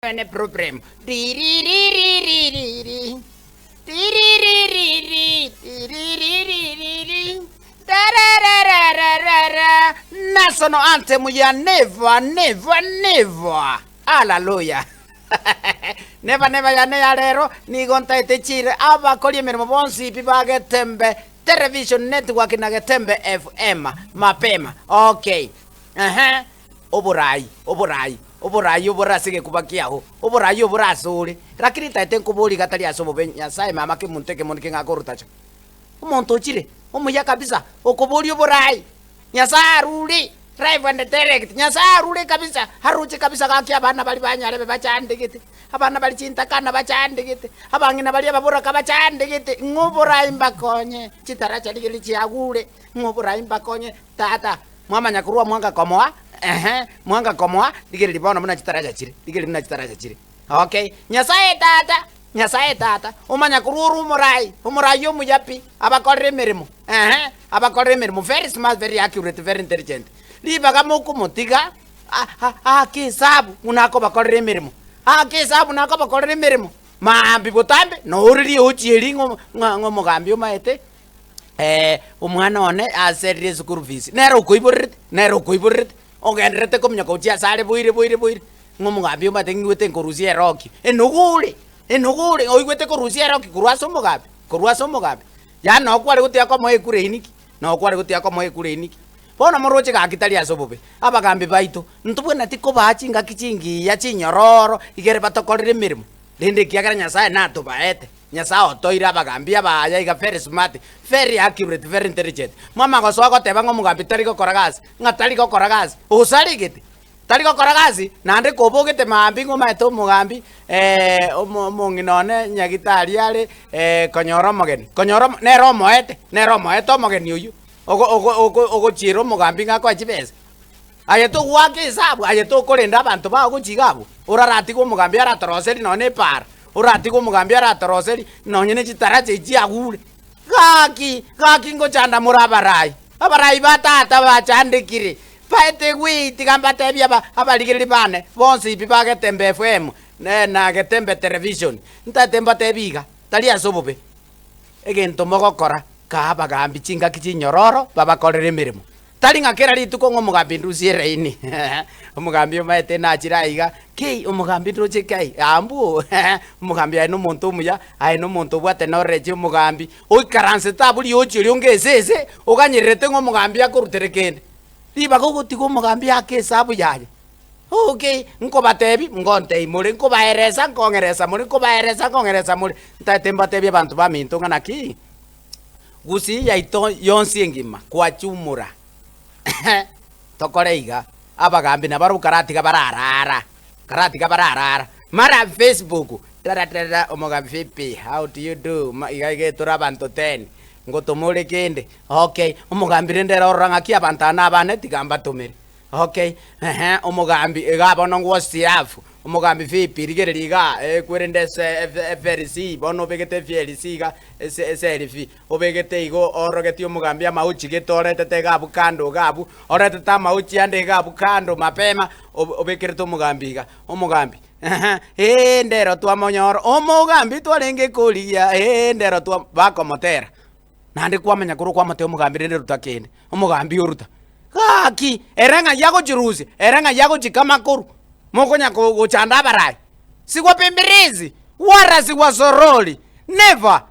Any problem. National anthem ya Neva. Hallelujah. Neva ya rero ni gonta itechire Abakore emeremo bonsi pipa Getembe Television Network na Getembe FM mapema. Okay. Obarai sige kubakiaho. Obarai oburasuri. Lakini taite nkubuli gatali asobobe Nyasaye mama ke munteke monike ngakorutacha. Umuntu chire. Umuya kabisa. Okubuli obarai. Nyasaye aruli. Drive and direct. Nyasaye aruli kabisa. Haruche kabisa kaki abana bali banyare bachandegete. Abana bali chintakana bachandegete. Abangina bali ababura kabachandegete. Ngoborai mbakonye. Chitaracha ligeli chiagule. Ngoborai mbakonye tata. Mama nyakurua mwanga komoa. Mwanga komoa digeri libona muna chitaraja chire digeri muna chitaraja chire. Okay, Nyasaye tata umanya kururu umurai yo muyapi Abakore emeremo Abakore emeremo very smart, very accurate, very intelligent. Ribaga muku mutiga kisabu unako Bakore emeremo kisabu unako Bakore emeremo mambi botambe no uriri uchieri ngomugambi umaete umwana one aserire school fees nero kuiburite ongendrete komnya kochia sare boire ngomugambi umatengwete nkorusia roki enugule oigwete korusia roki kurwaso mugambi ya no kware gutia kwa moekure iniki bona moroche gakitali asobobe abagambi baito ntubona tiko bachinga kichingi ya chinyororo igere batokorire emeremo rende kiagara Nyasaye natubaete Nyasaye otoire abagambi abaya iga very smart, very accurate, very intelligent. Mama goso agoteba ngomugambi tari gokora gasi ngatari gokora gasi usarigete tari gokora gasi nande kobogete mambi ngomaete omugambi omonginone nyagitari are konyoro nero moete omogeni oyu ogochira omugambi ngako chibesa ayeto gwake isabu ayeto korenda abantu bagochigabo uraratigo omugambi aratoroseri none para uratigo omugambi aratoroseri nonyene chitarache chiagure gaki ngochanda muri abarai batata bachandikire paete gwiti gambatebia abaligiri bane bonsi pipa Getembe FM na Getembe Television ntatemba tebiga tali asobobe egento mogokora ka abagambi chinga kichinyororo babakorera emeremo tali ngakera rituko ngomugambi ndusiere ini omugambi omaete nachiraiga kei omugambi ndoche kai ambu omugambi aino muntu omuya aino muntu bwate noreje omugambi oikaranse tabuli ochiri ongesese oganyerete ngomugambi akoruterekende riba gogotigo omugambi akesabu yaye. Okay, nkobatebi ngonte imuri nkobaeresa nkongeresa muri ntatemba tebi abantu baminto ngana ki gusi yaito yonsi ngima kwa chumura tokoreiga abagambi nabaru karatiga bararara mara Facebook tara omugambi vipi, how do you do igage turabantu 10 ngotomore kende. Okay, omugambi rendera oranga ki abantana abane tigamba tumire. Okay, omugambi egabona ngwosiafu omugambi vipi rigereriga kwerende FRC bono begete FRC ga selfie obegete igo orogeti omugambi amauchi getorete tegabu kando gabu orete tamauchi ande gabu kando mapema obekerete omugambi ndero twa monyoro omugambi twarenge kuria ndero twa bakomotera nandi kwamenya kuru kwamate omugambi rende rutakende omugambi oruta kaki erenga yago chirusi erenga yago chikamakuru mokonya kuchanda Abarai sigwa pemberizi wara sigwa soroli never